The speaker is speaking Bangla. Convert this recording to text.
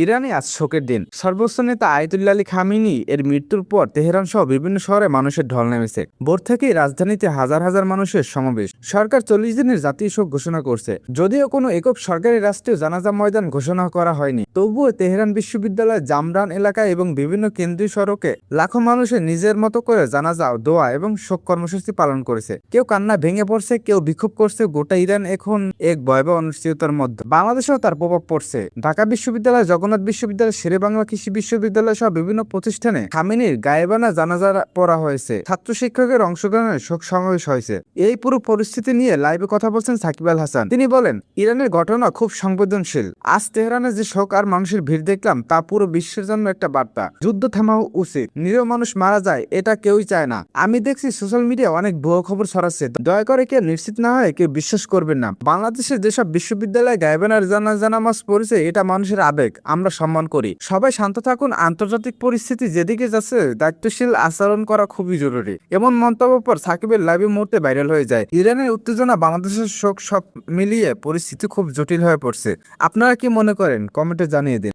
ইরানে আজ শোকের দিন। সর্বোচ্চ নেতা আয়াতুল্লাহ আলী খামেনি এর মৃত্যুর পর তেহরান সহ বিভিন্ন শহরে মানুষের ঢল নেমেছে। ভোর থেকেই রাজধানীতে হাজার হাজার মানুষের সমাবেশ। সরকার 40 দিনের জাতীয় শোক ঘোষণা করছে। যদিও কোনো একক সরকারি রাষ্ট্রীয় জানাজা ময়দান ঘোষণা করা হয়নি, তবুও তেহরান বিশ্ববিদ্যালয়, জামরান এলাকায় এবং বিভিন্ন কেন্দ্রীয় সড়কে লাখো মানুষের নিজের মতো করে জানাজা, দোয়া এবং শোক কর্মসূচি পালন করেছে। কেউ কান্না ভেঙে পড়ছে, কেউ বিক্ষোভ করছে। গোটা ইরান এখন এক ভয়াবহ অনিশ্চয়তার মধ্যে। বাংলাদেশেও তার প্রভাব পড়ছে। ঢাকা বিশ্ববিদ্যালয়, জগন্নাথ বিশ্ববিদ্যালয়, শেরেবাংলা কৃষি বিশ্ববিদ্যালয় সহ বিভিন্ন প্রতিষ্ঠানে খামেনির গায়েবানা জানাজা পড়া হয়েছে। ছাত্র শিক্ষকের অংশগ্রহণে শোক সমাবেশ হয়েছে। এই পুরো পরিস্থিতি নিয়ে লাইভে কথা বলছেন সাকিব আল হাসান। তিনি বলেন, ইরানের ঘটনা খুব সংবেদনশীল। আজ তেহরানে যে শোক আর মানুষের ভিড় দেখলাম, তা পুরো বিশ্বের জন্য একটা বার্তা। যুদ্ধ থামা উচিত। নিরীহ মানুষ মারা যায়, এটা কেউই চায় না। আমি দেখছি সোশ্যাল মিডিয়া অনেক ভুয়ো খবর ছড়াচ্ছে। দয়া করে কেউ নিশ্চিত না হয় কেউ বিশ্বাস করবেন না। বাংলাদেশের যেসব বিশ্ববিদ্যালয়ে গায়েবানার জানাজা নামাজ পড়েছে, এটা মানুষের আবেগ, আমরা সম্মান করি। সবাই শান্ত থাকুন। আন্তর্জাতিক পরিস্থিতি যেদিকে যাচ্ছে, দায়িত্বশীল আচরণ করা খুবই জরুরি। এমন মন্তব্য পর সাকিবের লাইভে মুহূর্তে ভাইরাল হয়ে যায়। ইরানের উত্তেজনা, বাংলাদেশের শোক, সব মিলিয়ে পরিস্থিতি খুব জটিল হয়ে পড়ছে। আপনারা কি মনে করেন? কমেন্টে জানিয়ে দিন।